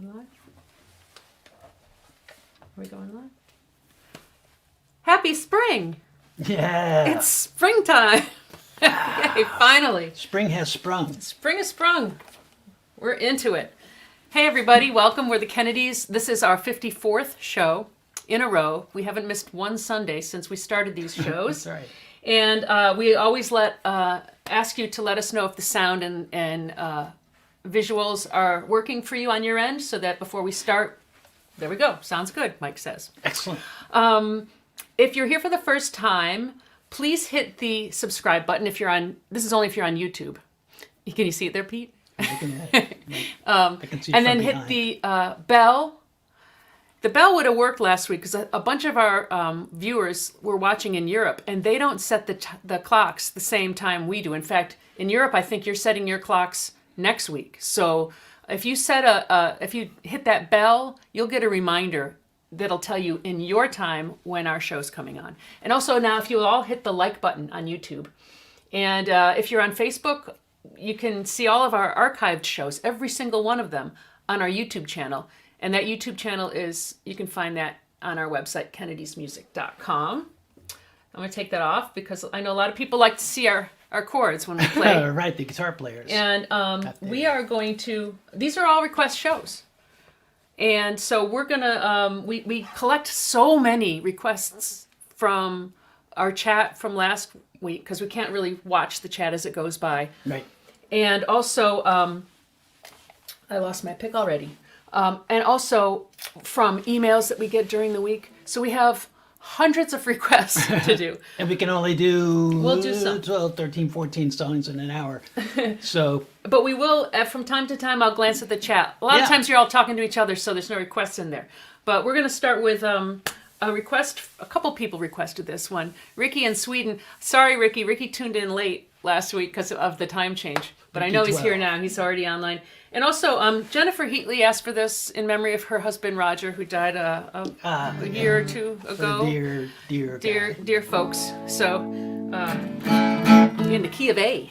going live? Are we going live? Happy spring! Yeah. It's springtime! Yay, finally. Spring has sprung. Spring has sprung. We're into it. Hey everybody, welcome. We're the Kennedys. This is our 54th show in a row. We haven't missed one Sunday since we started these shows. That's right. And we always ask you to let us know if the sound and visuals are working for you on your end, so that before we start, there we go. Sounds good, Mike says. Excellent. If you're here for the first time, please hit the subscribe button if you're on, this is only if you're on YouTube. Can you see it there, Pete? I can see And from then behind. hit the bell. The bell would have worked last week because a bunch of our viewers were watching in Europe, and they don't set the clocks the same time we do. In fact, in Europe, I think you're setting your clocks next week. So if you if you hit that bell, you'll get a reminder that'll tell you in your time when our show's coming on. And also now, if you all hit the like button on YouTube, and if you're on Facebook, you can see all of our archived shows, every single one of them, on our YouTube channel. And that YouTube channel is, you can find that on our website, kennedysmusic.com. I'm going to take that off because I know a lot of people like to see our chords when we play. Right, the guitar players. And we are going to, these are all request shows. And so we're going to, we collect so many requests from our chat from last week because we can't really watch the chat as it goes by. Right. And also, I lost my pick already. And also from emails that we get during the week. So we have hundreds of requests to do. And we can only do, We'll do some. 12, 13, 14 songs in an hour. So, But we will, from time to time, I'll glance at the chat. A lot of times you're all talking to each other, so there's no requests in there. But we're going to start with a request. A couple people requested this one. Ricky in Sweden. Sorry, Ricky. Ricky tuned in late last week because of the time change. But I know he's here now. He's already online. And also, Jennifer Heatley asked for this in memory of her husband, Roger, who died a year or two ago. Dear folks. So, in the key of A,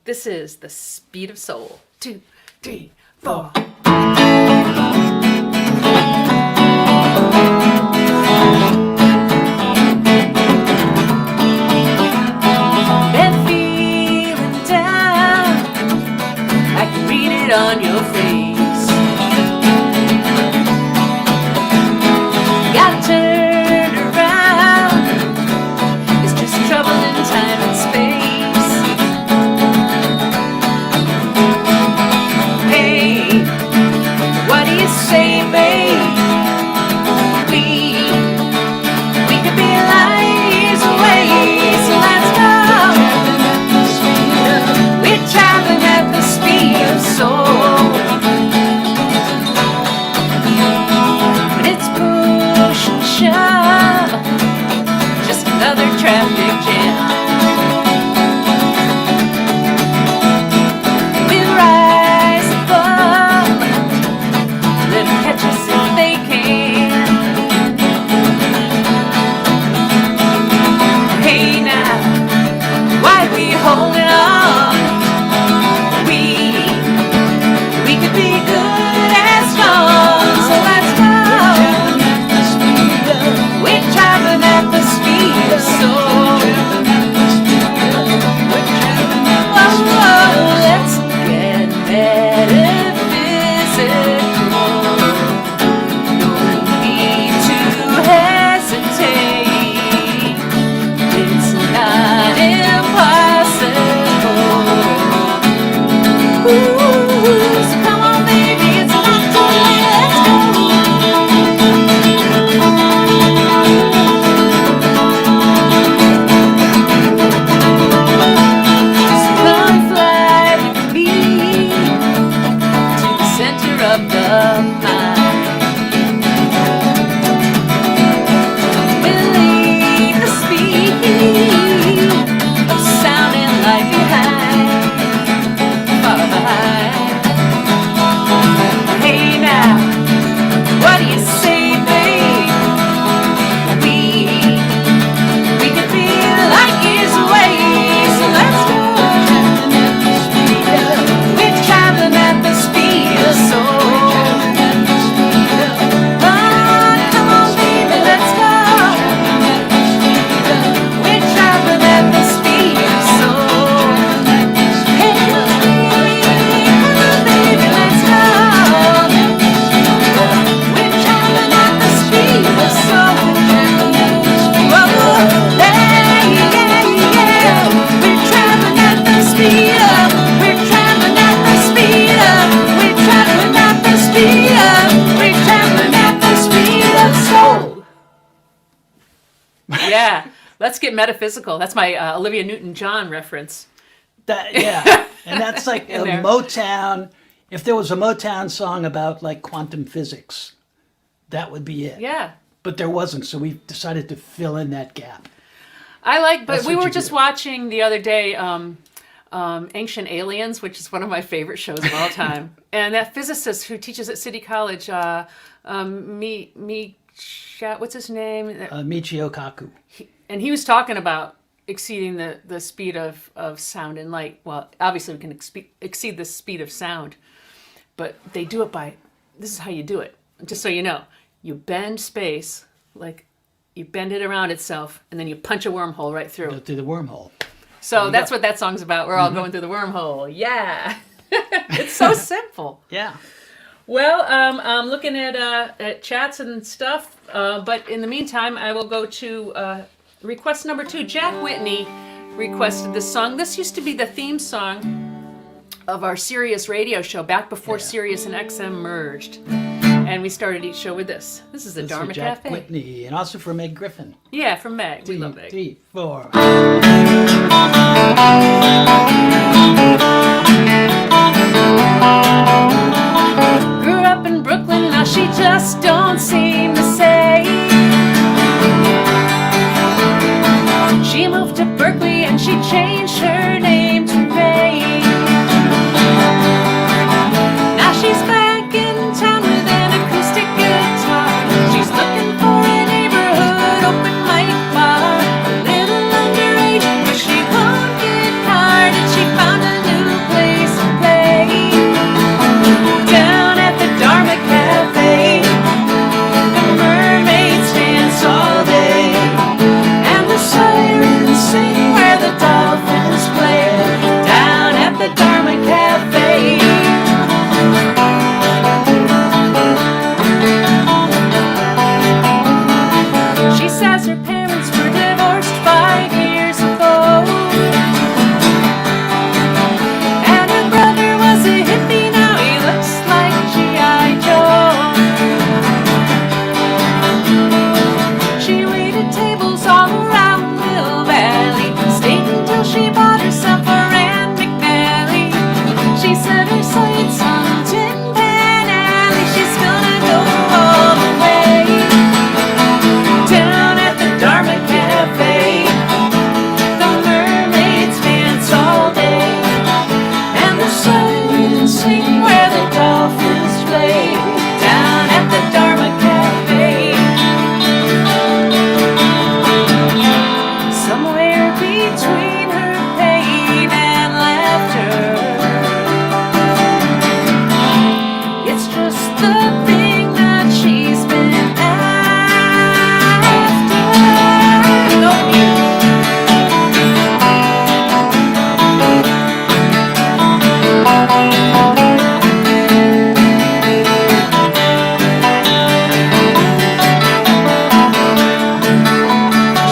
this is The Speed of Soul. 2, 3, 4. On your face, got turned around. It's just trouble in time and space. Hey, what do you say, babe? We could be light years away, so let's go. We're traveling at the speed of soul. But it's push and shove, just another traffic jam. We'll rise above, let them catch us if they can. Hey now, why we holding on? We could be good as strong, so let's go. We're traveling at the speed of soul. Whoa, let's get metaphysical. No need to hesitate. It's not impossible. Ooh, so come on, baby, it's not too late, let's go. So come fly with me to the center of the mind. We'll leave the speed of sound and light behind. Hey now, what do you say, babe? We could be light years away, so let's go. We're traveling at the speed of soul. Yeah. Let's get metaphysical. That's my Olivia Newton-John reference. And that's like a there. Motown. If there was a Motown song about like quantum physics, that would be it. Yeah. But there wasn't, so we decided to fill in that gap. But That's we what were you just do. watching the other day Ancient Aliens, which is one of my favorite shows of all time. And that physicist who teaches at City College, what's his name? Michio Kaku. And he was talking about exceeding the speed of sound and light. Well, obviously we can exceed the speed of sound, but they do it this is how you do it. Just so you know, you bend space, like you bend it around itself, and then you punch a wormhole right through. Go through the wormhole. So that's what that song's about. We're all going through the wormhole. Yeah. It's so simple. Yeah. Well, I'm looking at chats and stuff, but in the meantime, I will go to request number 2. Jack Whitney requested this song. This used to be the theme song of our Sirius radio show back before Sirius and XM merged. And we started each show with this. This is the That's Dharma for Jack Cafe. Whitney, and also for Meg Griffin. Yeah, from Meg. We love Meg. 3, 4. Grew up in Brooklyn, now she just don't seem the same. She moved to Berkeley and she changed her name to Ray. Now she's back in town with an acoustic guitar. She's looking for a neighborhood open mic bar. A little underage, but she won't get hard, and she found a new place to play. Down at the Dharma Cafe, the mermaids dance all day, and the sirens sing where the dolphins play. Down at the Dharma Cafe. She says her parents were divorced 5 years ago, and her brother was a hippie, now he looks like G.I. Joe. She waited tables all around Mill Valley, stayed until she bought herself a Rand McNally. She set her sights on Tin Pan Alley, she's gonna go all the way. Down at the Dharma Cafe, the mermaids dance all day, and the sirens sing where the dolphins play. Down at the Dharma Cafe. Somewhere between her pain and laughter, it's just the thing that she's been after. No,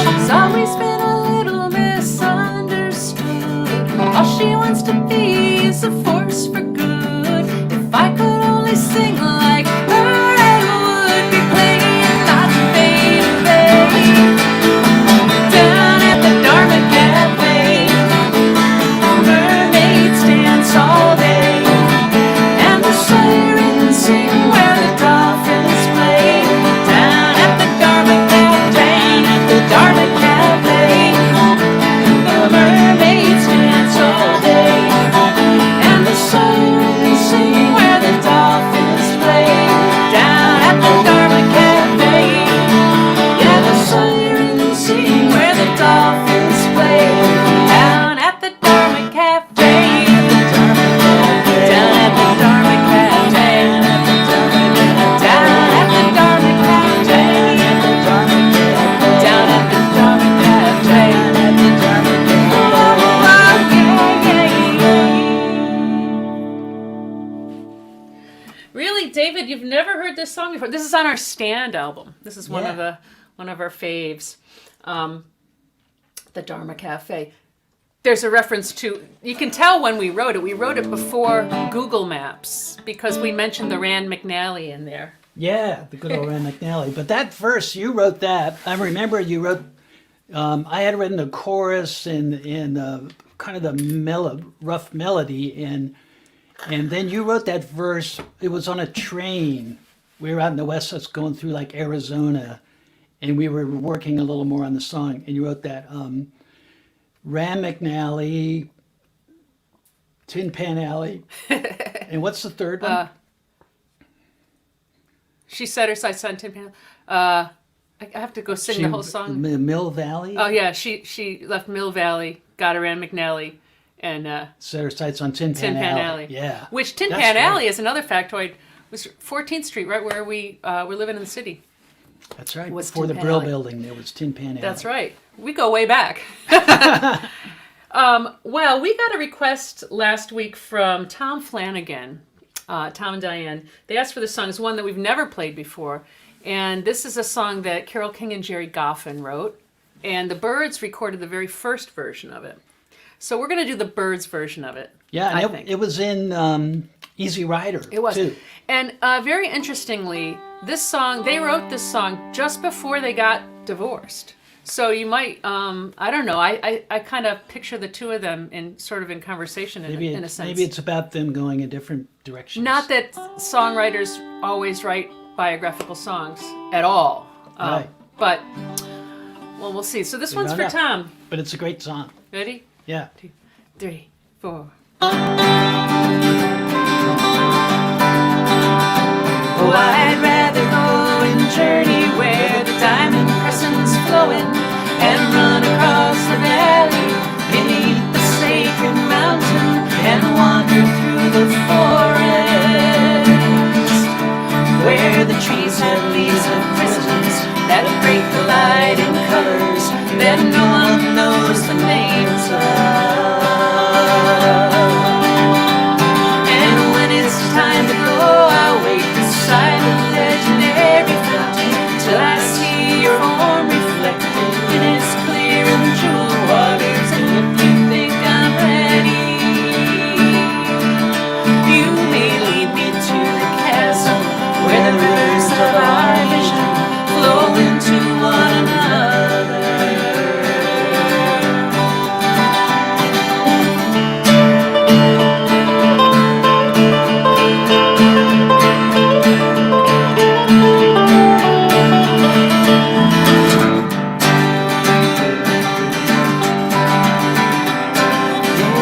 she's always been a little misunderstood. All she wants to be is a force for good. If I could only sing like her, I would be playing not fade away. Down at the Dharma Cafe, mermaids dance all day, and the sirens sing where the dolphins play. Down at the Dharma Cafe, at the Dharma Cafe, the mermaids dance all day, and the sirens sing where the dolphins play. Down at the Dharma Cafe, yeah, the sirens sing where the dolphins play. Down at the Dharma Cafe, down at the Dharma Cafe, down at the Dharma Cafe, down at the Dharma Cafe. Really, David, you've never heard this song before? This is on our Stand album. This is one of our faves. The Dharma Cafe. There's a reference to, you can tell when we wrote it. We wrote it before Google Maps because we mentioned the Rand McNally in there. Yeah, the good old Rand McNally. But that verse, you wrote that. I remember you wrote I had written the chorus and kind of the rough melody, and then you wrote that verse. It was on a train. We were out in the West Coast going through like Arizona, and we were working a little more on the song. And you wrote that Ram McNally, Tin Pan Alley, and what's the third one? She set her sights on Tin Pan. I have to go sing the whole song. Mill Valley. Oh yeah, she left Mill Valley, got around McNally, and Set her sights on Tin Pan, Tin Pan Alley. Yeah. Which Tin That's Pan right. Alley is another factoid. Was 14th Street, right where we were living in the city. That's right. Was Before Tin the Pan Brill Alley. Building, there was Tin Pan Alley. That's right. We go way back. Well, we got a request last week from Tom Flanagan, Tom and Diane. They asked for the song. It's one that we've never played before. And this is a song that Carole King and Jerry Goffin wrote. And the Byrds recorded the very first version of it. So we're going to do the Byrds version of it. Yeah, I and think. it was in Easy Rider. It was. too. And very interestingly, this song, they wrote this song just before they got divorced. So you might, I don't know, I kind of picture the two of them in sort of in conversation in a sense. Maybe it's about them going in different directions. Not that songwriters always write biographical songs at all. Right. But, well, we'll see. So this one's don't for know. Tom. But it's a great song. Ready? Yeah. 2, 3, 4. Oh, I'd rather go and journey where the diamond crescent's flowing and run across the valley beneath the sacred mountain and wander through the forest where the trees have leaves of crystals that break the light in colors that no one knows the names of. And when it's time to go, I'll wait beside the legendary fountain till I see your form reflected in its clear and jeweled waters. And if you think I'm ready, you may lead me to the chasm where the rivers of our vision flow into one another.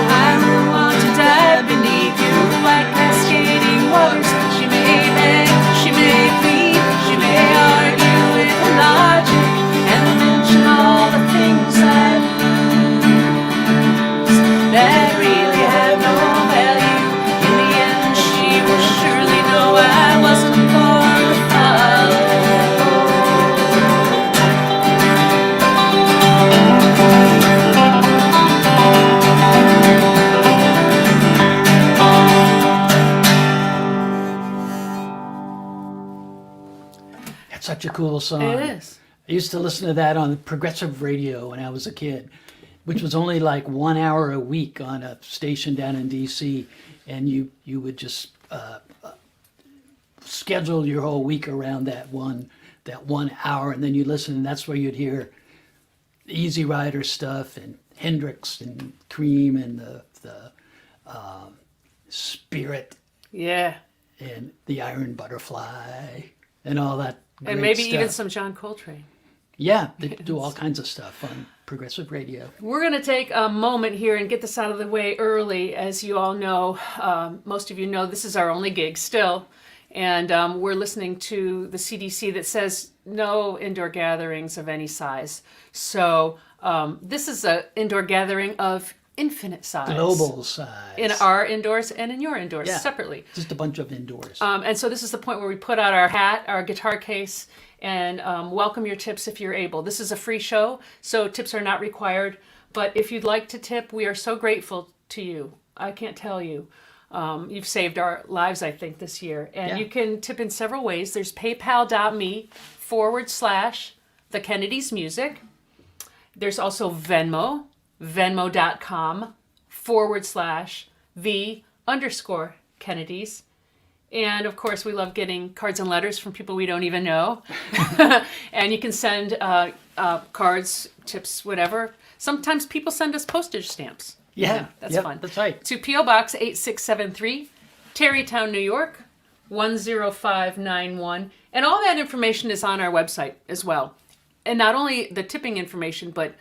I will want to dive beneath your white cascading waters. She may beg, she may plead, she may argue with logic and mention all the things I lose that really have no value. In the end, she will surely know I wasn't born to follow. It's such a cool song. It is. I used to listen to that on progressive radio when I was a kid, which was only like 1 hour a week on a station down in D.C. And you would just schedule your whole week around that one hour, and then you listen, and that's where you'd hear Easy Rider stuff and Hendrix and Cream and the Spirit Yeah. and the Iron Butterfly and all that. And great maybe even stuff. some John Coltrane. Yeah, they do all kinds of stuff on progressive radio. We're going to take a moment here and get this out of the way early. As you all know, most of you know, this is our only gig still. And we're listening to the CDC that says no indoor gatherings of any size. So this is an indoor gathering of infinite size. Global size. In our indoors and in your indoors Yeah. separately. Just a bunch of indoors. And so this is the point where we put out our hat, our guitar case, and welcome your tips if you're able. This is a free show, so tips are not required. But if you'd like to tip, we are so grateful to you. I can't tell you. You've saved our lives, I think, this year. And Yeah. you can tip in several ways. There's paypal.me/the Kennedys Music. There's also Venmo, venmo.com/the_Kennedys. And of course, we love getting cards and letters from people we don't even know. And you can send cards, tips, whatever. Sometimes people send us postage stamps. Yeah, that's yep, fun. That's right. To P.O. Box 8673, Tarrytown, New York, 10591. And all that information is on our website as well. And not only the tipping information, but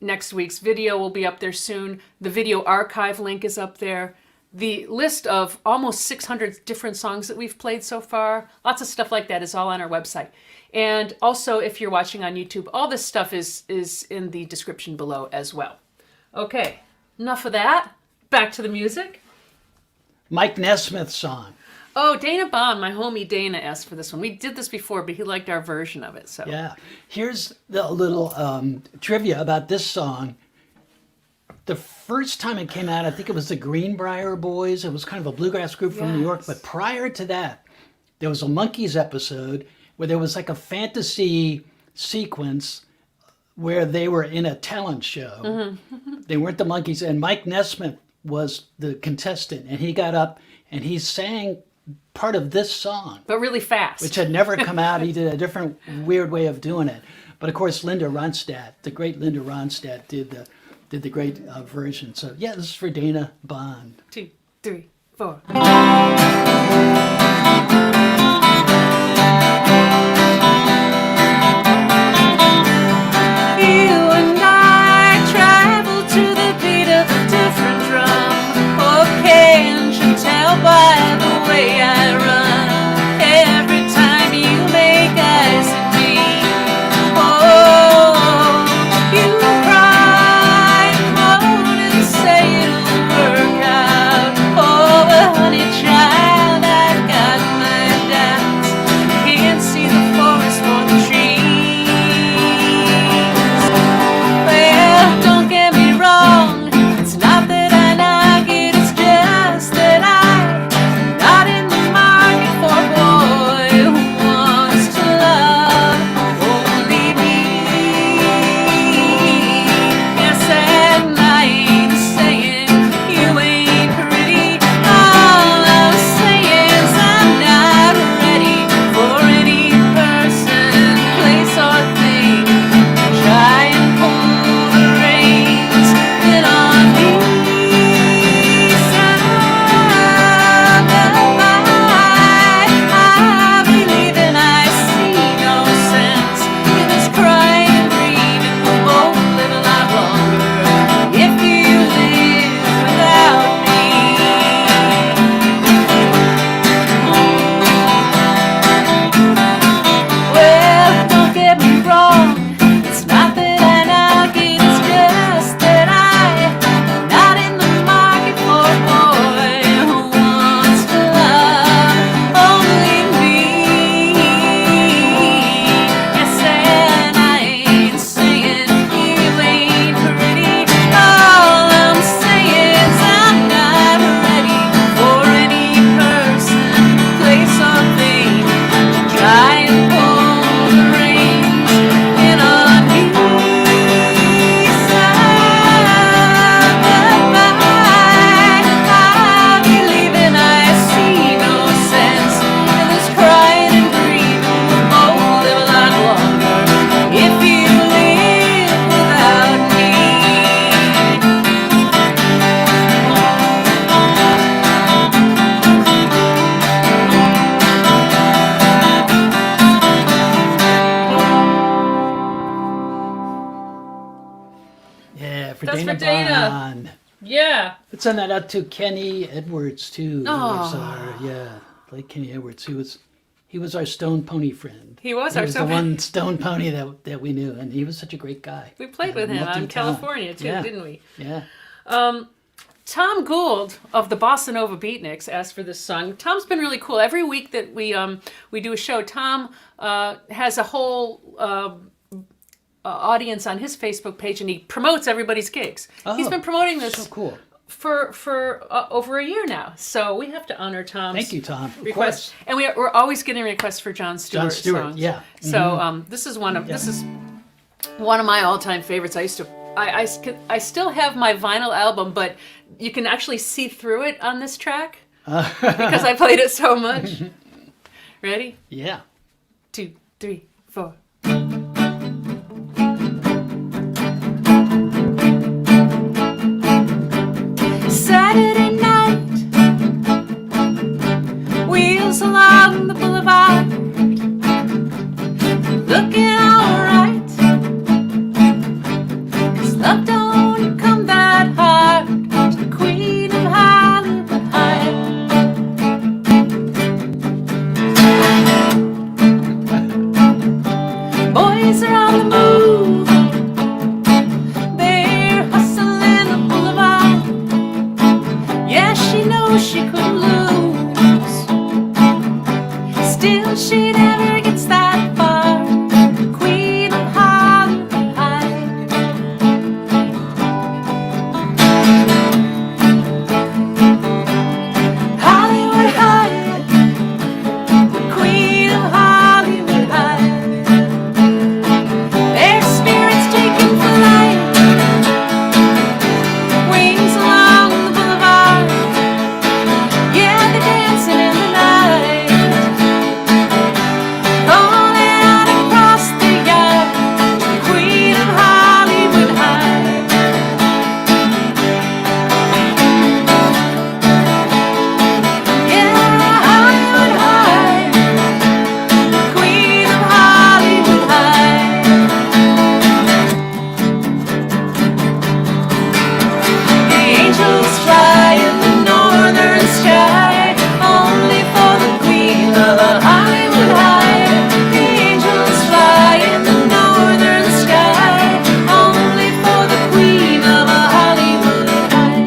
next week's video will be up there soon. The video archive link is up there. The list of almost 600 different songs that we've played so far, lots of stuff like that is all on our website. And also, if you're watching on YouTube, all this stuff is in the description below as well. Okay, enough of that. Back to the music. Mike Nesmith's song. Oh, Dana Bond, my homie Dana, asked for this one. We did this before, but he liked our version of it. So Yeah. Here's the little trivia about this song. The first time it came out, I think it was the Greenbrier Boys. It was kind of a bluegrass group from New York. Yes. But prior to that, there was a Monkees episode where there was like a fantasy sequence where they were in a talent show. They weren't the Monkees. And Mike Nesmith was the contestant. And he got up and he sang part of this song, but really fast. which had never come out. He did a different weird way of doing it. But of course, Linda Ronstadt, the great Linda Ronstadt, did the great version. So yeah, this is for Dana Bond. 2, 3, 4. You and I travel to the beat of a different drum. Oh, can't you tell by the way I run? Every time you make eyes at me, oh, you cry, moan, and say it'll work out. Oh, well, honey child, I've got my doubts. Can't see the forest for the trees. Well, don't get me wrong, it's not that I knock it, it's just that I'm not in the market for a boy who wants to love only me. Yes, and I ain't saying you ain't pretty. All I'm saying is I'm not ready for any person, place, or thing. Try and pull the reins in on me. Side by I believe and I see no sense in this crying and grieving. We'll both live a lot longer if you live without me. Well, don't get me wrong, it's not that I knock it, it's just that I'm not in the market for a boy who wants to love only me. Yes, and I ain't saying you ain't pretty. All I'm saying is I'm not ready for any person, place, or thing to try and pull the reins in on me. Side by I believe and I see no sense in this crying and grieving. We'll both live a lot longer if you live without me. Yeah, for That's Dana for Dana. Bond. Yeah. Let's send that out to Kenny Edwards too. who was Aw. like Kenny Edwards. He was our stone pony friend. He was He our was stone- the one stone pony that we knew, and he was such a great guy. We played with him on Multi-talent. California too, Yeah. didn't we? Yeah. Tom Gould of the Bossa Nova Beatniks asked for this song. Tom's been really cool. Every week that we do a show, Tom has a whole audience on his Facebook page, and he promotes everybody's gigs. He's been promoting this So cool. for over a year now. So we have to honor Tom's Thank you, Tom. Of request, course. and we're always getting requests for John Stewart. John Stewart, songs. yeah. So this is one of my all-time favorites. I still have my vinyl album, but you can actually see through it on this track. because I played it so much. Ready? Yeah. 2, 3, 4. Saturday night, wheels along the boulevard, looking alright, 'cause love don't come that hard, the queen of Hollywood High. Boys are on the move, they're hustling the boulevard. Yeah, she knows she could lose, still she never gets that far. Queen of Hollywood High. Hollywood High, the queen of Hollywood High. Their spirits taking flight, wings along the boulevard. Yeah, they're dancing in the night, rolling out across the yard. Queen of Hollywood High. Yeah, Hollywood High, Queen of Hollywood High. The angels fly in the northern sky, only for the queen of Hollywood High. The angels fly in the northern sky, only for the queen of Hollywood High.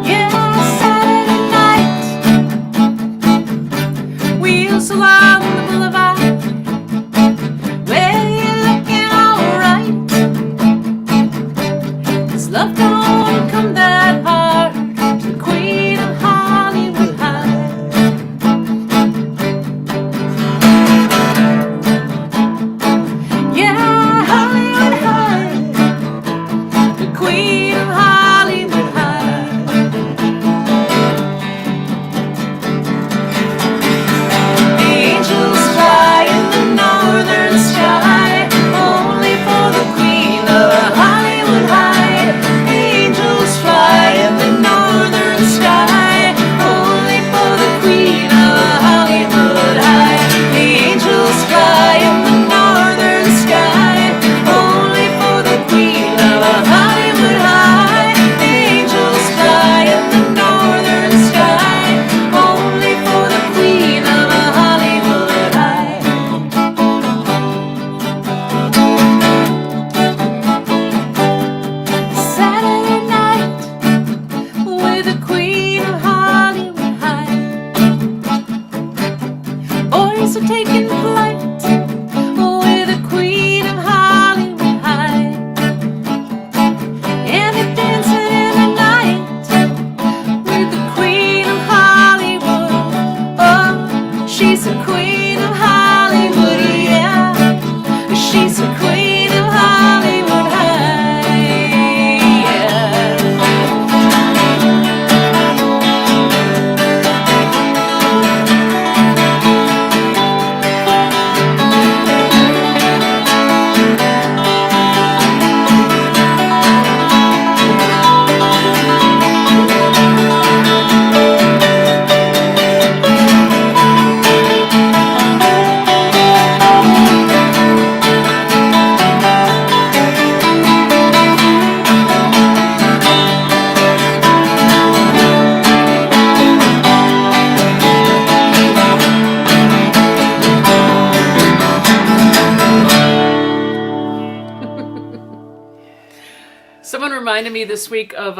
Yeah, Saturday night, wheels along the boulevard. Well, you're looking alright, 'cause love don't come that hard, the queen of Hollywood High. Yeah, Hollywood High, the queen of Hollywood High. The angels fly in the northern sky, only for the queen of Hollywood High. The angels fly in the northern sky, only for the queen of Hollywood High. The angels fly in the northern sky, only for the queen of Hollywood High. The angels fly in the northern sky, only for the queen of Hollywood High. Saturday night with the queen of Hollywood High. Boys are taking flight with the queen of Hollywood High. And they're dancing in the night with the queen of Hollywood. Oh, she's the queen of Hollywood, yeah. She's the queen of Hollywood High, yeah. Someone reminded me this week of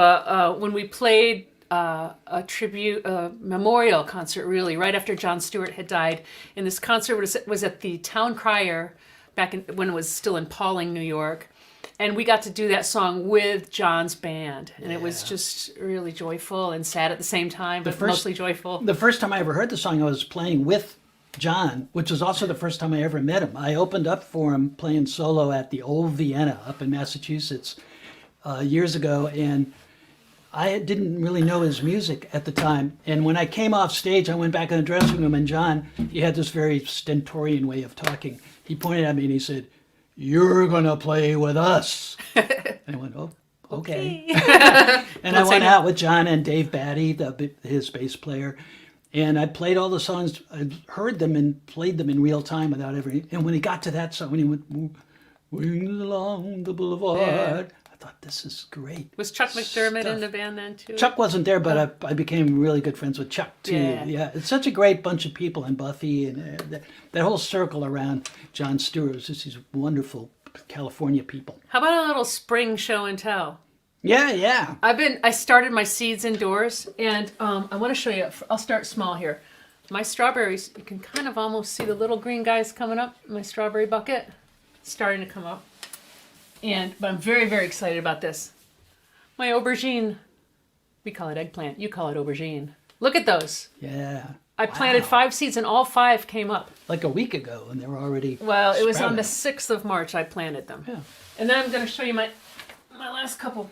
when we played a tribute, a memorial concert, really, right after Jon Stewart had died. And this concert was at the Town Crier back when it was still in Pawling, New York. And we got to do that song with John's band. And it was just really joyful and sad at the same time, but mostly joyful. The first time I ever heard the song, I was playing with John, which was also the first time I ever met him. I opened up for him playing solo at the Old Vienna up in Massachusetts years ago, and I didn't really know his music at the time. And when I came off stage, I went back in the dressing room, and John, he had this very stentorian way of talking. He pointed at me and he said, "You're gonna play with us." And I went, "Oh, okay." And I went out with John and Dave Batty, his bass player, and I played all the songs. I heard them and played them in real time without ever. And when he got to that song, when he went, "Wings along the boulevard," I thought, this is great. Was Chuck McDermott stuff. in the band then too? Chuck wasn't there, but I became really good friends with Chuck too. Yeah. It's such a great bunch of people, and Buffy, and that whole circle around Jon Stewart was just these wonderful California people. How about a little spring show and tell? Yeah. I started my seeds indoors, and I want to show you. I'll start small here. My strawberries, you can kind of almost see the little green guys coming up. My strawberry bucket, starting to come up. But I'm very, very excited about this. My aubergine, we call it eggplant. You call it aubergine. Look at those. Yeah. I planted 5 seeds, and all 5 came up. Like a week ago, and they were already. Well, it was on the sprouting. 6th of March I planted them. Yeah. And then I'm going to show you my last couple.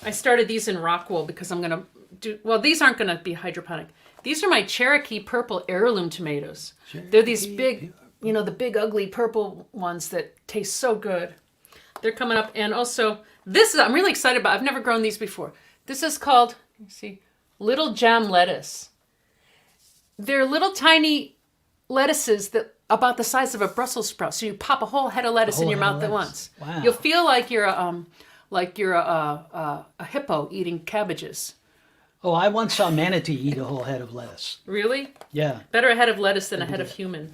I started these in rock wool because I'm going to do, well, these aren't going to be hydroponic. These are my Cherokee purple heirloom tomatoes. They're these big, the big ugly purple ones that taste so good. They're coming up. And also, I'm really excited about, I've never grown these before. This is called, Little Jam Lettuce. They're little tiny lettuces that about the size of a Brussels sprout. So you pop a whole head of lettuce in your mouth at once. Wow. You'll feel like you're a hippo eating cabbages. Oh, I once saw Manatee eat a whole head of lettuce. Really? Yeah. Better a head of lettuce than a head of human.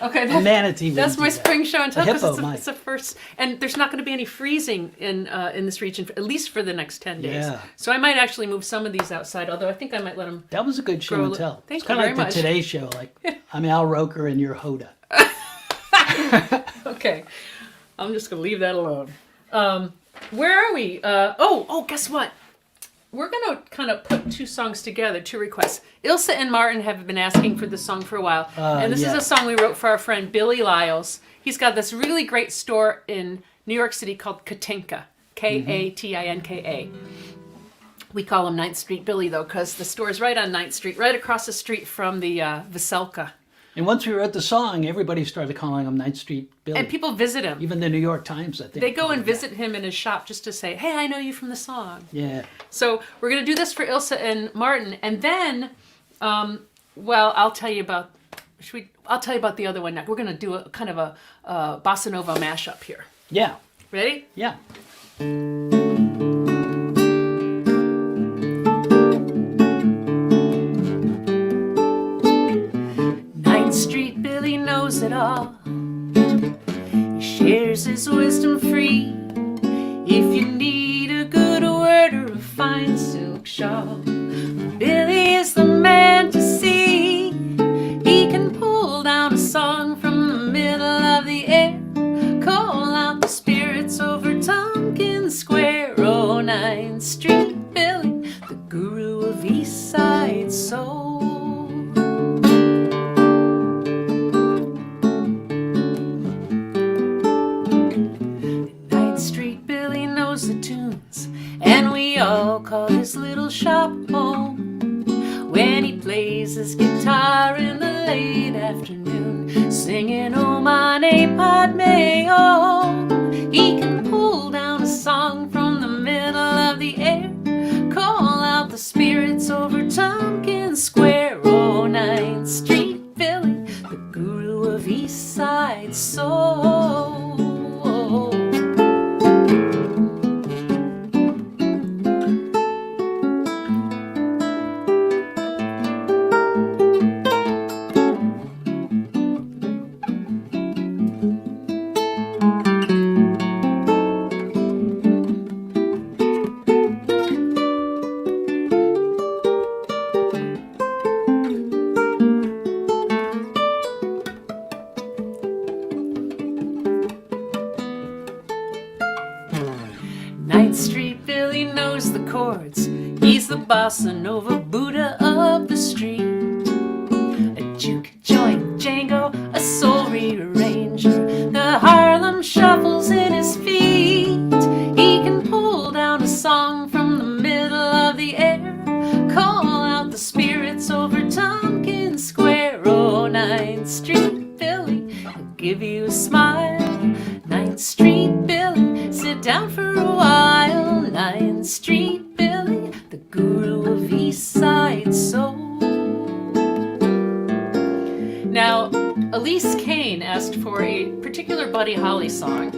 Okay, Manatee. that's my spring show and tell A hippo because it's a first, and there's not going to be any freezing in this region at least for the next 10 days. Yeah. So I might actually move some of these outside. Although I think I might let them. That was a good show Grow and li- tell. Thank It's you kind of very like much. the Today Show. Like, I'm Al Roker and you're Hoda. Okay, I'm just going to leave that alone. Where are we? Guess what? We're going to kind of put 2 songs together, 2 requests. Ilsa and Martin have been asking for this song for a while. And this is a song we wrote for our friend Billy Lyles. He's got this really great store in New York City called Katinka. Katinka. We call him 9th Street Billy, though, because the store is right on 9th Street, right across the street from the Veselka. And once we wrote the song, everybody started calling him 9th Street Billy. And people visit him. Even the New York Times, I think. They go and visit him in his shop just to say, hey, I know you from the song. Yeah. So we're going to do this for Ilsa and Martin. And then, I'll tell you about the other one next. We're going to do a kind of a bossa nova mashup here. Yeah. Ready? Yeah. 9th Street Billy knows it all. He shares his wisdom free. If you need a good word or a fine silk shawl, Billy is the man to see. He can pull down a song from the middle of the air, call out the spirits over Tompkins Square. Oh, 9th Street Billy, the guru of East Side soul. 9th Street Billy knows the tunes, and we all call his little shop home. When he plays his guitar in the late afternoon, singing "Oh Mane Padme Oh," he can pull down a song from the middle of the air, call out the spirits over Tompkins Square. Oh, 9th Street Billy, the guru of East Side soul. Ninth Street Billy knows the chords. He's the bossa nova Buddha of the street. A juke joint Django, a soul rearranger. The Harlem shuffles in his feet. He can white soul. Now, Elise Kane asked for a particular Buddy Holly song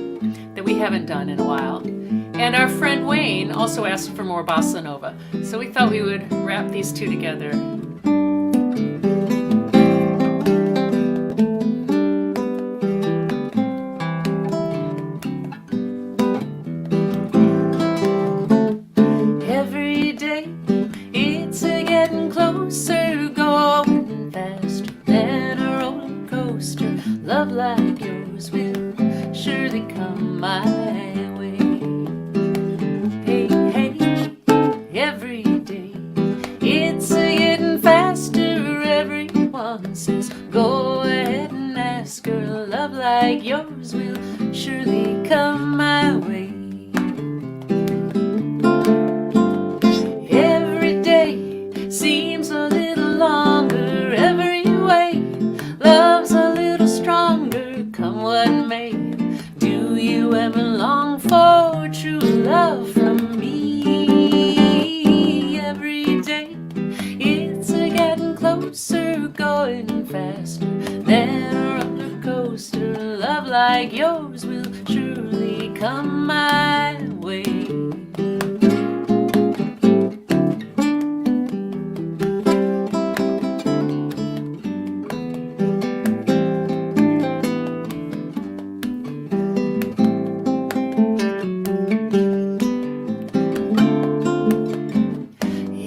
that we haven't done in a while. And our friend Wayne also asked for more bossa nova. So we thought we would wrap these two together. Every day it's a getting closer, going faster than a roller coaster. Love like yours will surely come my way. Hey, hey, every day it's a getting faster. Everyone says go ahead and ask her. Love like yours will surely come my way. Every day seems a little longer. Every way love's a little stronger. Come what may, do you ever long for true love from me? Every day it's a getting closer, going faster than a roller coaster. Love like yours will surely come my way.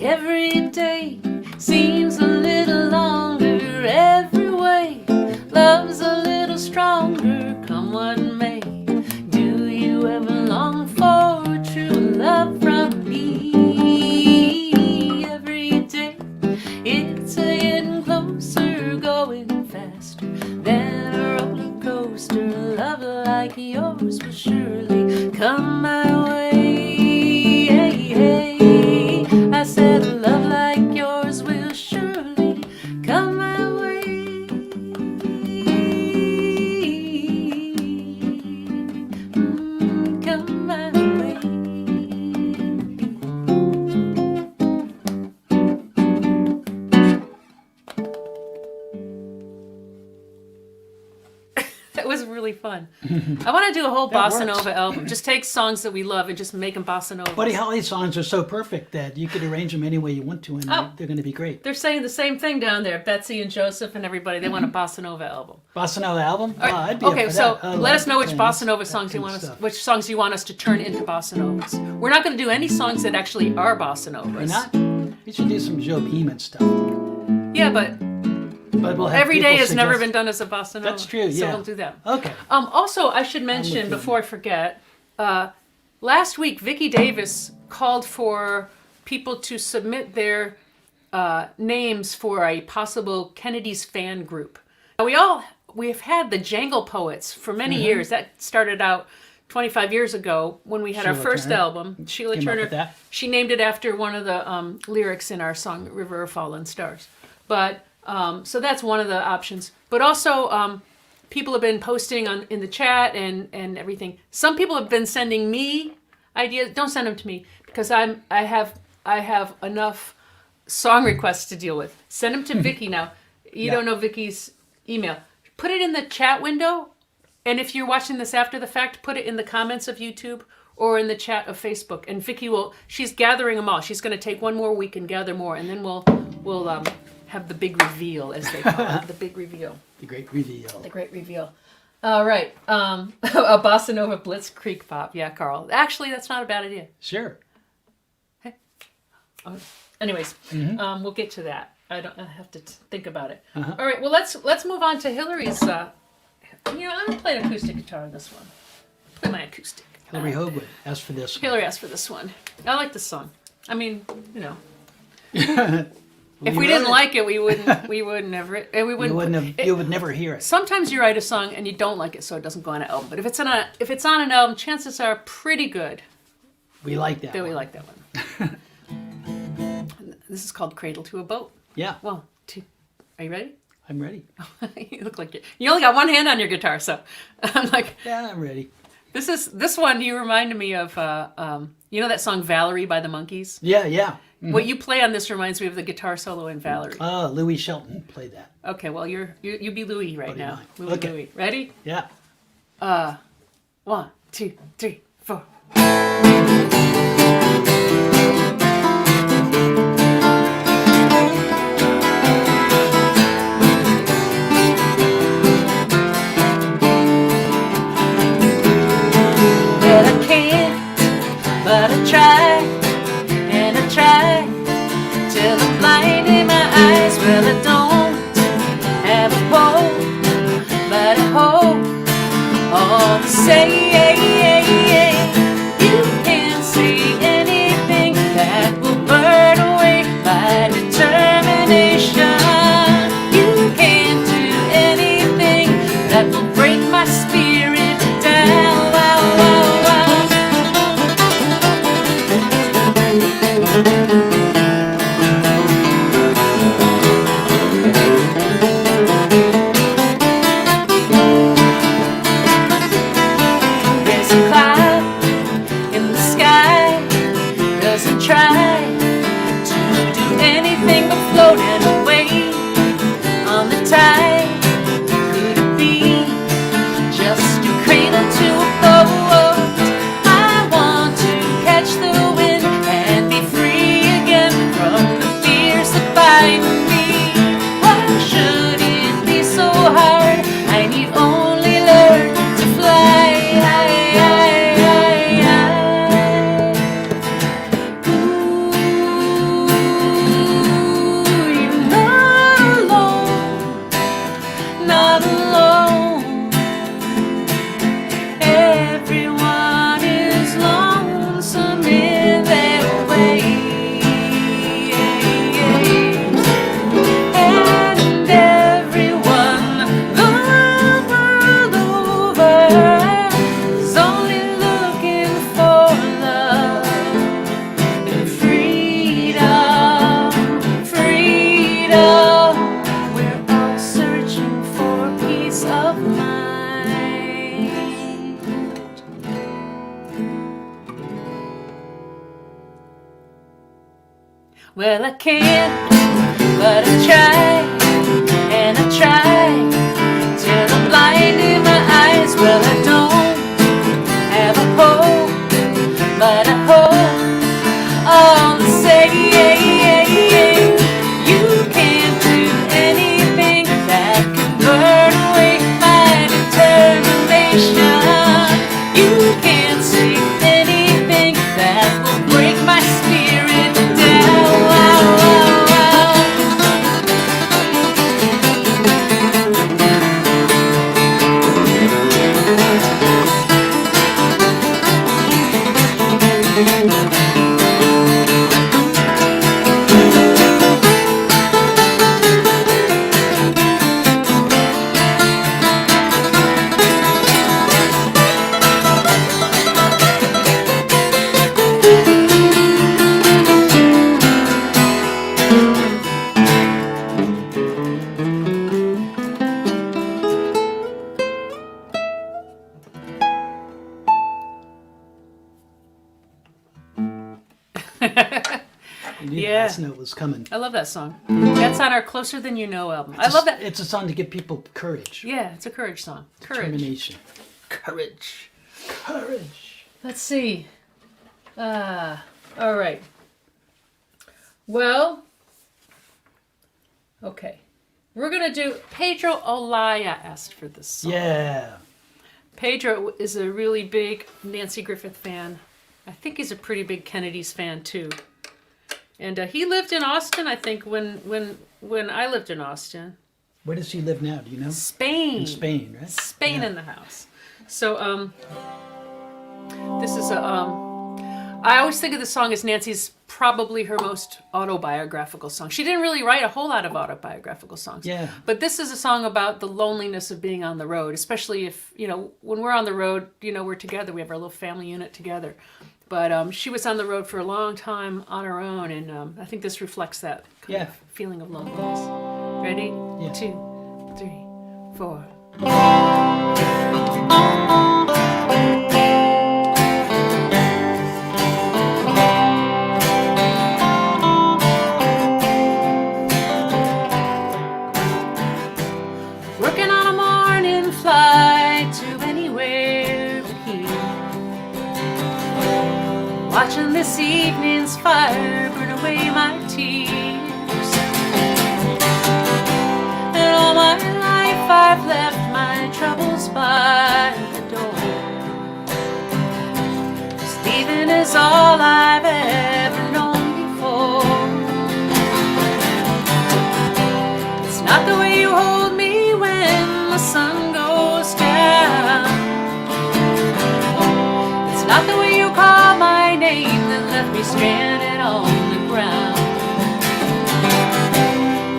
Every day seems a little longer. Every way love's a little stronger. Come what may, do you ever long for true love from me? Every day it's a getting closer, going faster than a roller coaster. Love like yours will surely come my way. Hey, hey. I said love like yours will surely come my way. Come my way. That was really fun. I want to do a whole bossa works. nova album. Just take songs that we love and just make them bossa nova. Buddy Holly songs are so perfect that you could arrange them any way you want to, and they're going to be great. They're saying the same thing down there. Betsy and Joseph and everybody. They want a bossa nova album. Bossa Nova album? All right. I'd be up Okay, for so that. I let love us know which playing bossa nova that songs you kind want of us, stuff. which songs you want us to turn into bossa novas. We're not going to do any songs that actually are bossa novas. Why not? We should do some Joe Beeman stuff. Yeah, but But we'll have every day people has never suggest- been done as a bossa nova. That's true, So yeah. we'll do that. Okay. Also, I should mention with you. before I forget, last week Vicki Davis called for people to submit their names for a possible Kennedy's fan group. Now, we've had the Jangle Poets for many Mm-hmm. years. That started out 25 years ago when we had our Sheila first Turner album. Sheila came up Turner. with that. She named it after one of the lyrics in our song "River of Fallen Stars." But so that's one of the options. But also, people have been posting in the chat and everything. Some people have been sending me ideas. Don't send them to me because I have enough song requests to deal with. Send them to Vicky now. You don't know Vicky's email. Put it in the chat window, and if you're watching this after the fact, put it in the comments of YouTube or in the chat of Facebook. And Vicky she's gathering them all. She's going to take one more week and gather more, and then we'll have the big reveal, as they call it, the big reveal. The great reveal. The great reveal. All right. A bossa nova blitzkrieg pop. Yeah, Carl. Actually, that's not a bad idea. Sure. Anyways, we'll get to that. I have to think about it. Uh-huh. All right. Well, let's move on to Hillary's. I'm gonna play an acoustic guitar on this one. Play my acoustic. Hillary Hoagwood asked for this. Hillary asked for this one. I like this song. I mean, Well, if you we wrote didn't it. like it, we wouldn't have written. We wouldn't. You would never hear it. Sometimes you write a song and you don't like it, so it doesn't go on an album. But if it's on an album, chances are pretty good We like that. that we one. like that one. This is called "Cradle to a Boat." Yeah, Well, are you ready? I'm ready. You look like you only got one hand on your guitar, so I'm like, Yeah, I'm ready. this one. You reminded me of that song "Valerie" by the Monkees. Yeah, yeah. What you play on this reminds me of the guitar solo in Valerie. Louis Shelton played that. Okay, well you be Louis right Buddy now. mine. Louis, Okay. Louis. Ready? Yeah. 1, 2, 3, 4. Well, I can't, but I try, and I try, till I'm blind in my eyes. Well, I don't have a hope, but I hope all the same. You can't say anything that will burn away my determination. You can't do anything that will break my spirit down. There's a cloud in the sky, doesn't try to do anything but floating away on the tide. Could it be just a cradle to a boat? I want to catch the wind and be free again from the fears that bind me. Why should it be so hard? I need only learn to fly. Ooh, you're not alone, not alone. Everyone is lonesome in their way, and everyone the world over is only looking for love and freedom, freedom. We're all searching for peace of mind. Well, I can't, but I try, and I try, till I'm blind in my eyes. Well, I don't have a hope, but I hope all the same. You can't do anything that can burn away my determination. You can't say anything that will break my spirit down. I knew Yeah. the last note was coming. I love that song. That's on our Closer Than You Know album. I love that. It's a song to give people courage, Yeah, it's a courage song. Courage. determination. Courage. Courage. Let's see. All right. Well, okay. We're going to do Pedro Olaya asked for this song. Yeah. Pedro is a really big Nancy Griffith fan. I think he's a pretty big Kennedy's fan too. And he lived in Austin, I think, when I lived in Austin. Where does he live now? Do you know? Spain. In Spain, right? Spain Yeah. in the house. So this is a I always think of the song as Nancy's probably her most autobiographical song. She didn't really write a whole lot of autobiographical songs. Yeah. But this is a song about the loneliness of being on the road, especially if, when we're on the road, we're together. We have our little family unit together. But she was on the road for a long time on her own, and I think this reflects that kind Yeah. of feeling of loneliness. Ready? Yeah. 2, 3, 4. this evening's fire burn away my tears. And all my life I've left my troubles by the door. 'Cause leaving is all I've ever known before. It's not the way you hold me when the sun goes down. It's not the way you call my name that left me stranded on the ground.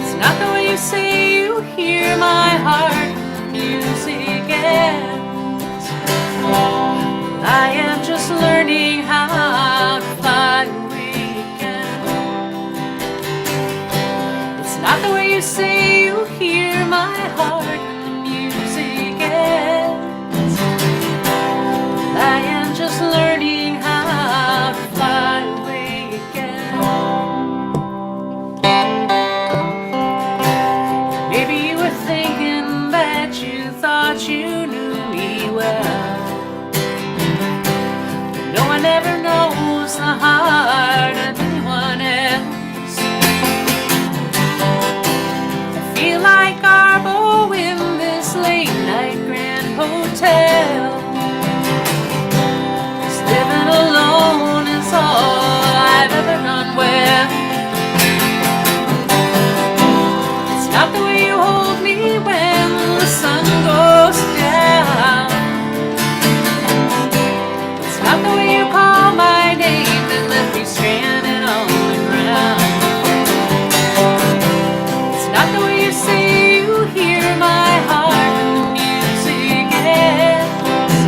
It's not the way you say you hear my heart music ends. I am just learning how to fly away again. It's not the way you say you hear my heart when the music ends. I am just learning how to fly away again. Maybe you were thinking that you thought you knew me well. No one ever knows the heart of anyone else. I feel like Garbo in this late night Grand Hotel. 'Cause living alone is all I've ever done well. It's not the way you hold me when the sun goes down. It's not the way you call my name that left me stranded on the ground. It's not the way you say you hear my heart when the music ends.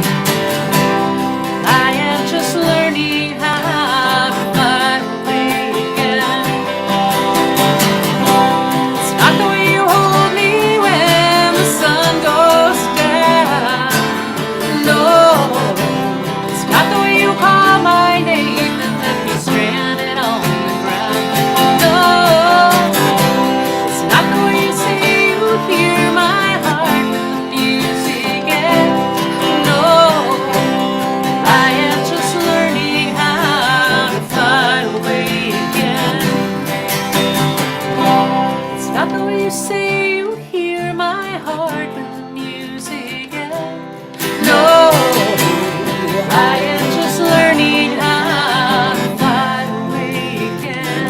I am just learning how to fly away again. It's not the way you hold me when the sun goes down. No, it's not the way you call my name that left me stranded on the ground. No, it's not the way you say you hear my heart when the music ends. No, I am just learning how to fly away again. It's not the way you say you hear my heart when the music ends. No, I am just learning how to fly away again.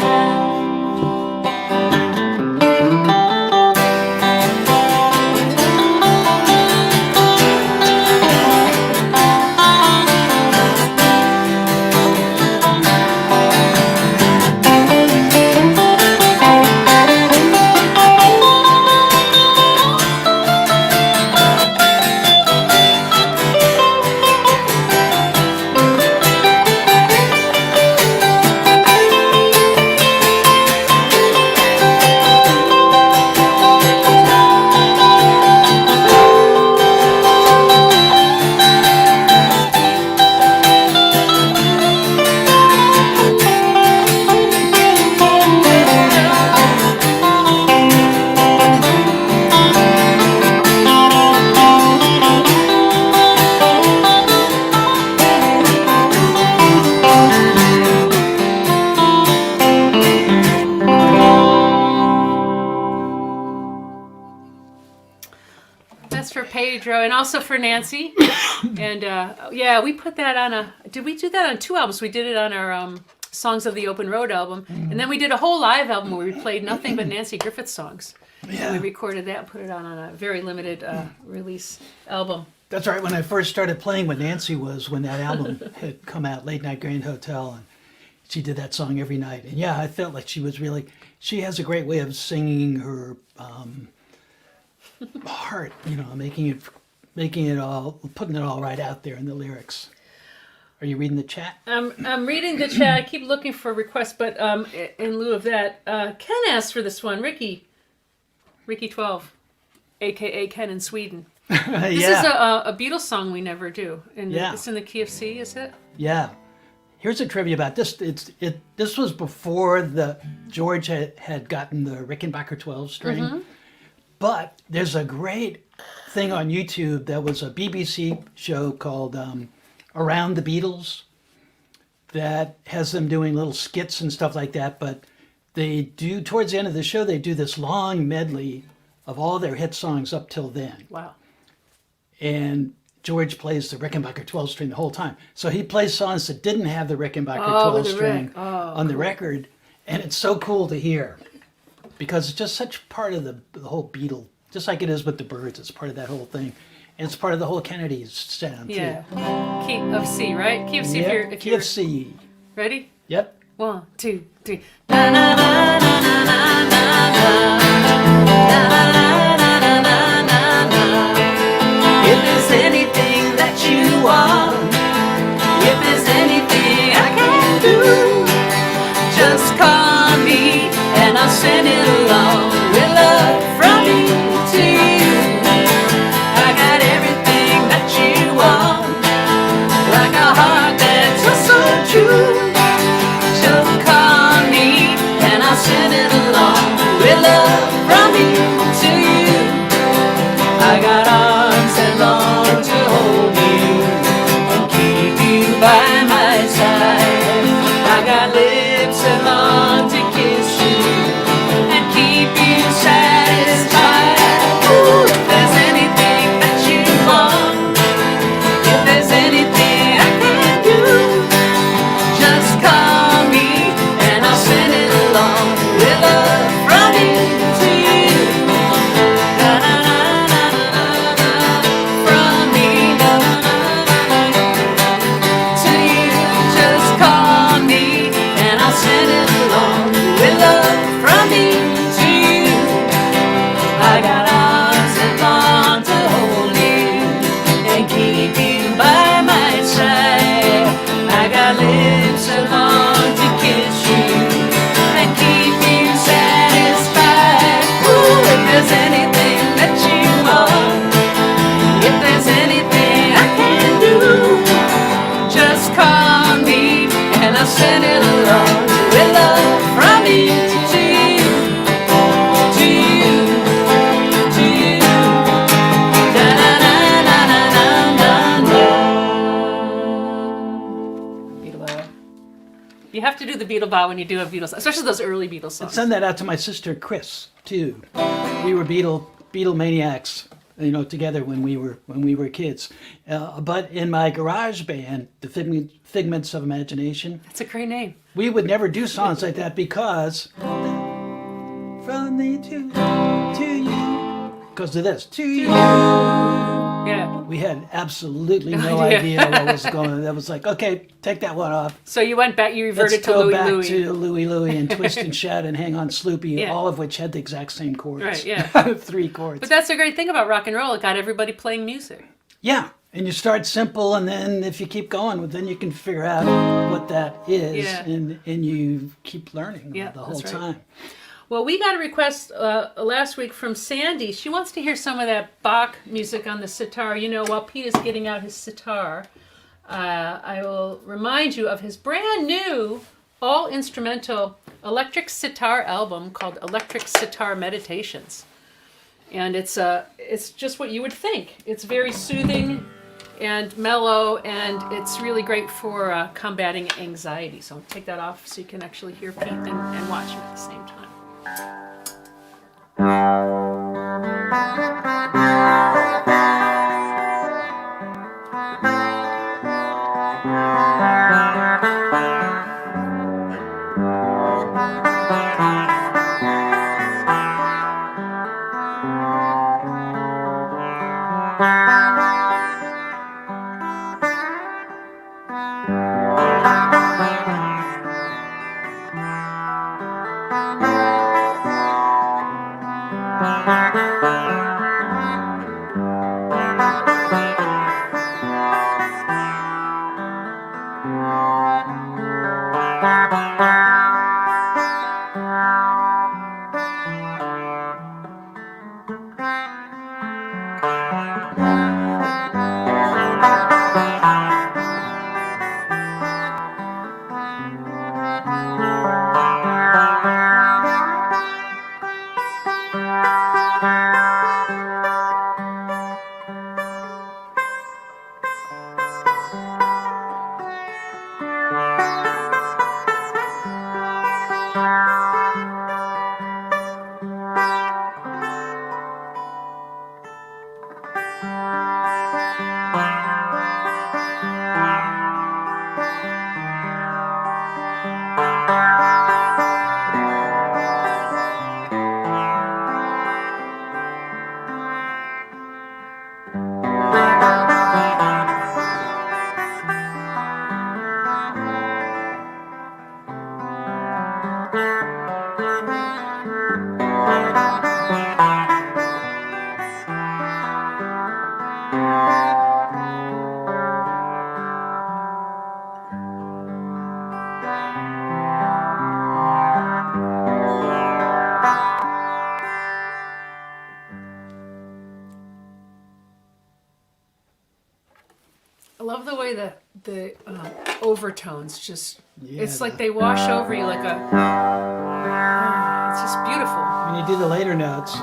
That's for Pedro and also for Nancy. And yeah, we put that on a. Did we do that on 2 albums? We did it on our Songs of the Open Road album, and then we did a whole live album where we played nothing but Nancy Griffith songs. Yeah. And we recorded that and put it on a very limited release album. That's right. When I first started playing with Nancy was when that album had come out, Late Night Grand Hotel, and she did that song every night. And yeah, I felt like she was really. She has a great way of singing her heart. You know, making it all, putting it all right out there in the lyrics. Are you reading the chat? I'm reading the chat. I keep looking for requests, but in lieu of that, Ken asked for this one. Ricky 12, aka Ken in Sweden. This is a Beatles song we never do. It's in the key of C, is it? Yeah. Here's a trivia about this. This was before George had gotten the Rickenbacker 12 string. Mm-hmm. But there's a great thing on YouTube that was a BBC show called Around the Beatles. that has them doing little skits and stuff like that. But they do, towards the end of the show, they do this long medley of all their hit songs up till then. Wow. And George plays the Rickenbacker 12 string the whole time. So he plays songs that didn't have the Rickenbacker Oh, 12 with the string Rick. Oh, on the record. And it's so cool to hear because it's just such part of the whole Beatle, just like it is with the Byrds. It's part of that whole thing. And it's part of the whole Kennedy's sound, Yeah. too. Key of C, right? Key of C Yep, if key you're of C. ready. Yep. 1, 2, 3. Na, na, na, na, na, na, na, na. Na, na, na, na, na, na, na, na. If there's anything that you want, if there's anything I can do, just call me and I'll send it along with love from me to you. I got everything that you want, like a heart that's so true. Just call me and I'll send it along with love from me to you. I got arms that long to hold you and keep you by my side. I got lips that long to kiss you and keep you satisfied. Ooh, if there's anything that you want, if there's anything I can do, just call me and I'll send it along with love from me to you. Na na na na na na, from me na na na na to you. Just call me and I'll send it along with love from me to you. I got arms that long to hold you and keep you by my side. I got lips that long to kiss you and keep you satisfied. Ooh, if there's anything that you want, if there's anything I can do, just call me and I'll send it along with love from me to you, to you, to you. Da na na na na na na. Beatle bow. You have to do the Beatle bow when you do a Beatles, especially those early Beatles songs. Send that out to my sister Chris too. We were Beatle maniacs, together when we were kids. But in my garage band, the Figments of Imagination, That's a great name. we would never do songs like that because from me to you, because of this to you. Yeah. We had absolutely no idea. idea what was going on. That was like, okay, take that one off. So you went back. You reverted Let's to go Louie back Louie. to Louie Louie and Twist and Shout and Hang on Sloopy, Yeah. all of which had the exact same chords. Right, yeah. 3 chords. But that's the great thing about rock and roll. It got everybody playing music. Yeah, and you start simple, and then if you keep going, well, then you can figure out what that is, Yeah. and you keep learning Yeah, the whole that's right. time. Well, we got a request last week from Sandy. She wants to hear some of that Bach music on the sitar. While Pete is getting out his sitar, I will remind you of his brand new all-instrumental electric sitar album called Electric Sitar Meditations. And it's just what you would think. It's very soothing and mellow, and it's really great for combating anxiety. So take that off so you can actually hear Pete and watch him at the same time. the way the overtones just. Yeah, It's like they wash over you like a. It's just beautiful. when you do the later notes, the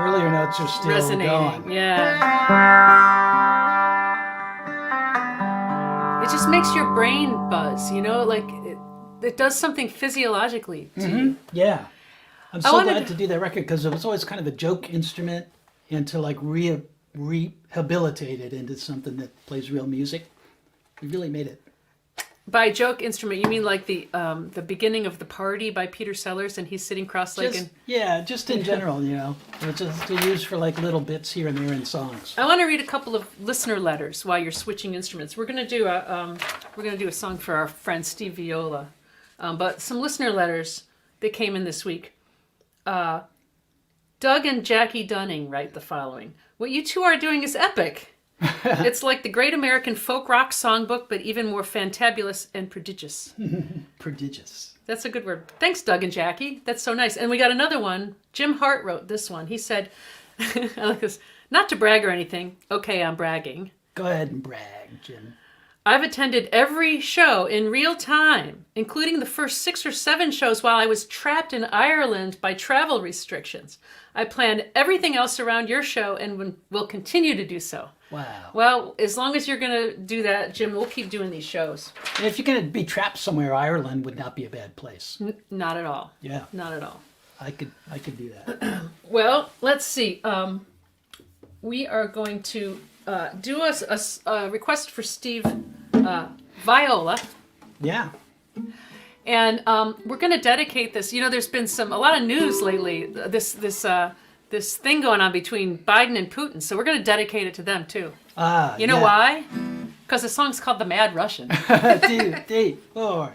earlier notes are still Resonating. going. Yeah. It just makes your brain buzz, like it does something physiologically to you. Yeah. I'm I so wanted glad to- to do that record because it was always kind of a joke instrument, and to like rehabilitate it into something that plays real music. We really made it. By joke instrument, you mean like the beginning of The Party by Peter Sellers, and he's sitting cross-legged? Just in general, It's just to use for like little bits here and there in songs. I want to read a couple of listener letters while you're switching instruments. We're going to do a song for our friend Steve Viola, but some listener letters that came in this week. Doug and Jackie Dunning write the following: "What you two are doing is epic. It's like the Great American Folk Rock Songbook, but even more fantabulous and prodigious." Prodigious. That's a good word. Thanks, Doug and Jackie. That's so nice. And we got another one. Jim Hart wrote this one. He said, I like this, "Not to brag or anything. Okay, I'm bragging. Go ahead and brag, Jim. I've attended every show in real time, including the first 6 or 7 shows while I was trapped in Ireland by travel restrictions. I planned everything else around your show and will continue to do so." Wow. Well, as long as you're going to do that, Jim, we'll keep doing these shows. And if you're going to be trapped somewhere, Ireland would not be a bad place. Not at all. Yeah, Not at all. I could do that. Well, let's see. We are going to do a request for Steve Viola. Yeah. And we're going to dedicate this. There's been a lot of news lately. This thing going on between Biden and Putin. So we're going to dedicate it to them too. You know why? Because the song's called "The Mad Russian." 2, 3, 4.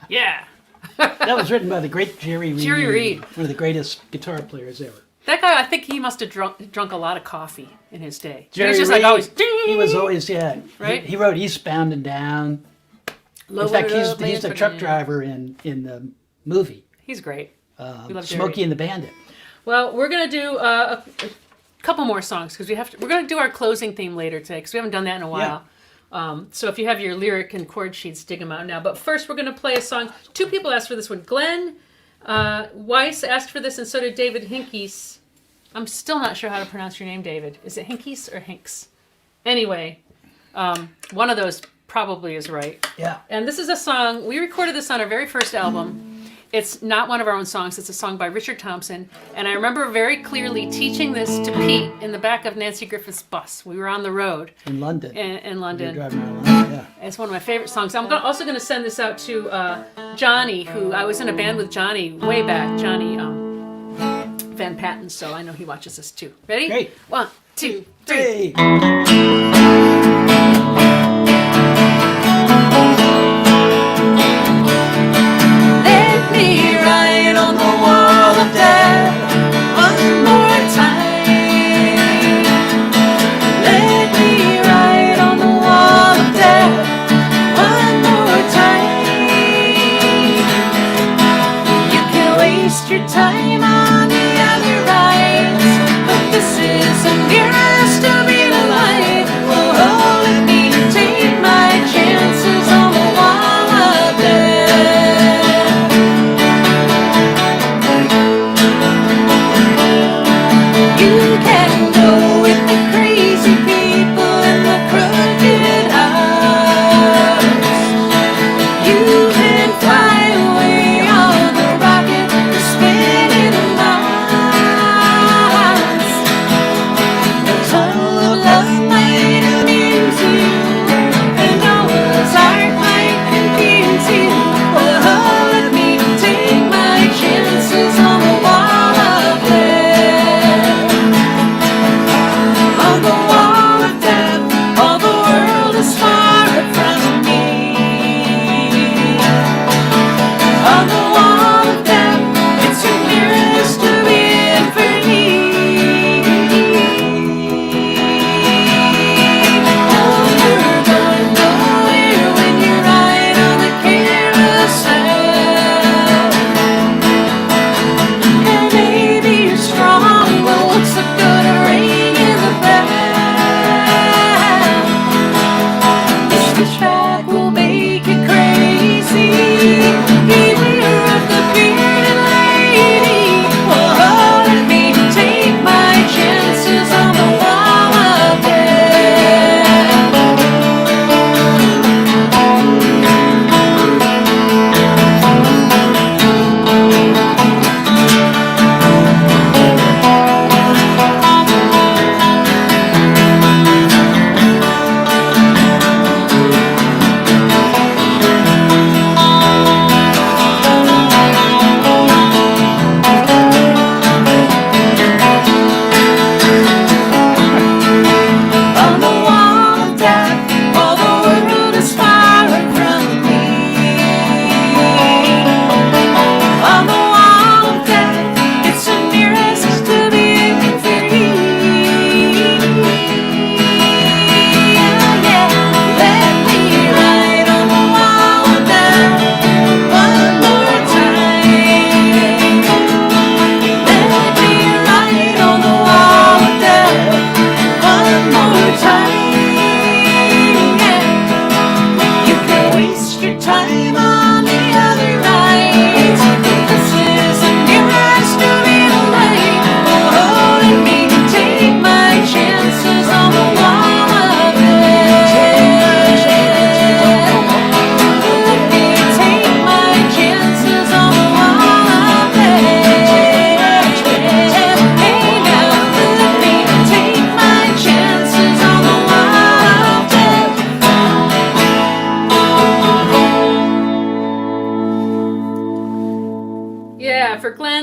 Yeah. That was written by the great Jerry Reed. Jerry Reed. One of the greatest guitar players ever. That guy, I think he must have drunk a lot of coffee in his day. Jerry he was just Reed, like always. He was always, Right? He wrote Eastbound and Down. In fact, he's the truck driver in the movie. He's great. We love Jerry. Smokey and the Bandit. Well, we're gonna do a couple more songs because we're gonna do our closing theme later today because we haven't done that in a while. So if you have your lyric and chord sheets, dig them out now. But first, we're gonna play a song. 2 people asked for this one. Glenn Weiss asked for this, and so did David Hinkies. I'm still not sure how to pronounce your name, David. Is it Hinkies or Hinks? Anyway, one of those probably is right. Yeah. And this is a song, we recorded this on our very first album. It's not one of our own songs, it's a song by Richard Thompson. And I remember very clearly teaching this to Pete in the back of Nancy Griffith's bus. We were on the road In London. in We were London. driving around London, yeah. It's one of my favorite songs. I'm also going to send this out to Johnny, who I was in a band with Johnny way back, Johnny Van Patten, so I know he watches this too. Ready? Great. 1, 2, 3. Hey. Let me ride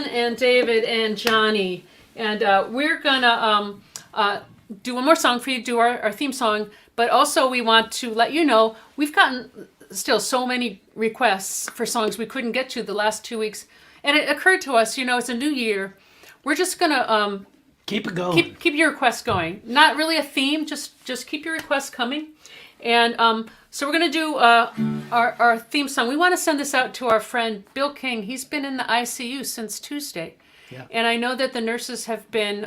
and David and Johnny, and we're gonna do one more song for you, do our theme song, but also we want to let you know we've gotten still so many requests for songs we couldn't get to the last 2 weeks, and it occurred to us, it's a new year, we're just gonna Keep it going. keep your requests going. Not really a theme, just keep your requests coming. And so we're gonna do our theme song. We want to send this out to our friend Bill King. He's been in the ICU since Tuesday, and I know that the nurses have been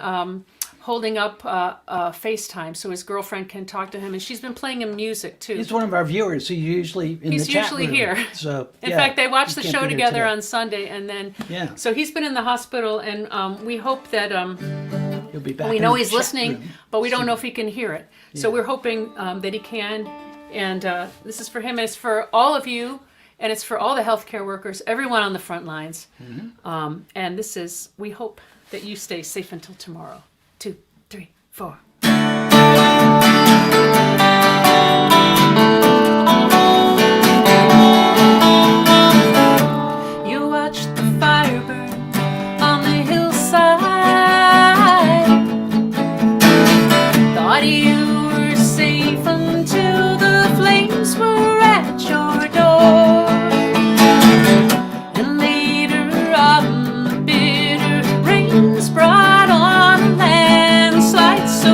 holding up FaceTime so his girlfriend can talk to him, and she's been playing him music too. He's one of our viewers. He's usually in He's the chat usually room. here. So In fact, they watched the he can't show be here together today. on Sunday, and then Yeah. so he's been in the hospital, and we hope that He'll be back we in know the he's chat listening, room. but we don't know if he can hear it. So we're hoping that he can, and this is for him, and it's for all of you, and it's for all the healthcare workers, everyone on the front lines. And this is, we hope that you stay safe until tomorrow. 2, 3, 4. You watched the fire burn on the hillside. Thought you were safe until the flames were at your door. And later on, the bitter rains brought on a landslide so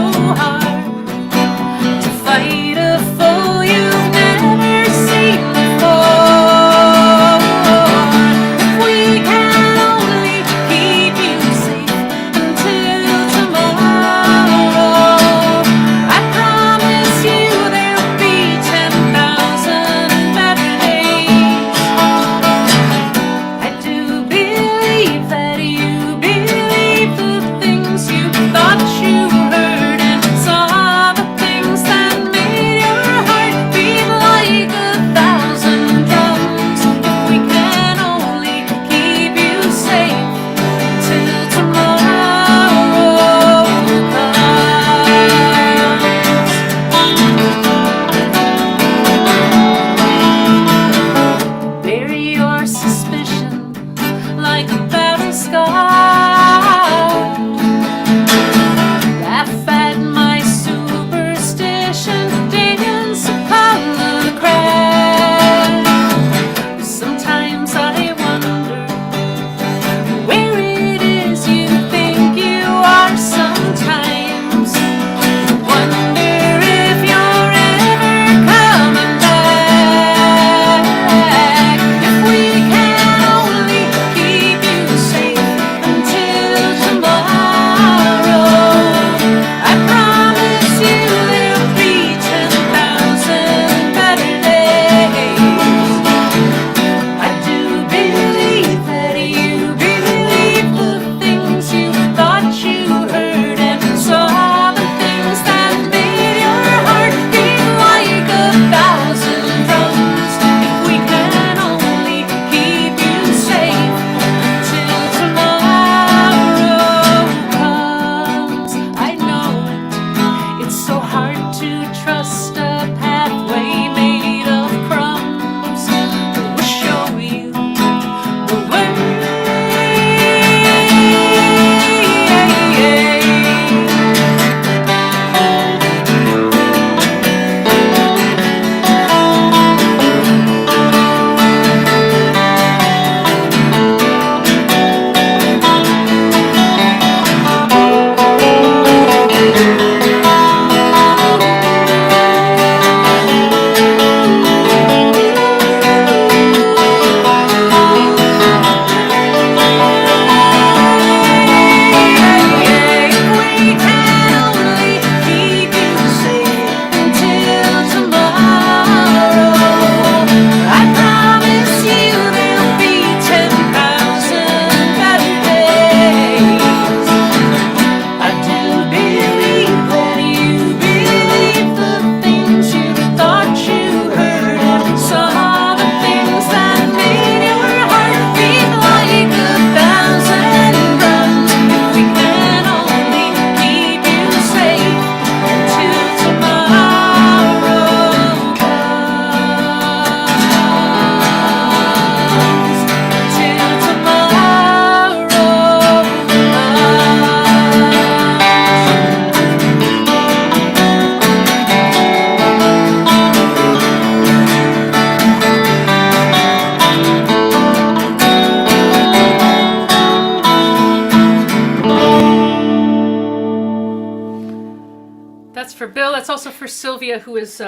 for Bill. That's also for Sylvia, who is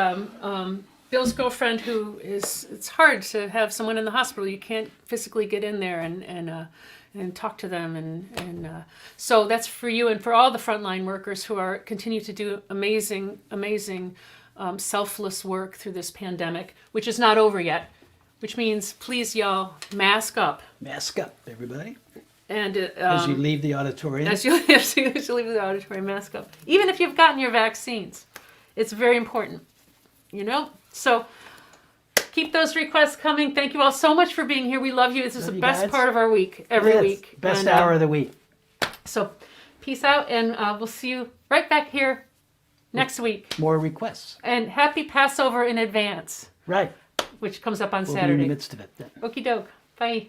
Bill's girlfriend. Who is? It's hard to have someone in the hospital. You can't physically get in there and talk to them, and so that's for you and for all the frontline workers who are continue to do amazing, selfless work through this pandemic, which is not over yet. Which means, please, y'all, mask up. Mask up, everybody. And As you leave the auditorium. as you leave the auditorium, mask up. Even if you've gotten your vaccines, it's very important. So keep those requests coming. Thank you all so much for being here. We love you. This is Love the you best guys. part of our week, every Yes, week. Best And, hour of the week. So peace out, and we'll see you right back here next week. More requests. And happy Passover in advance, Right. which comes up on We'll be in the Saturday. midst of it then. Okie doke. Bye.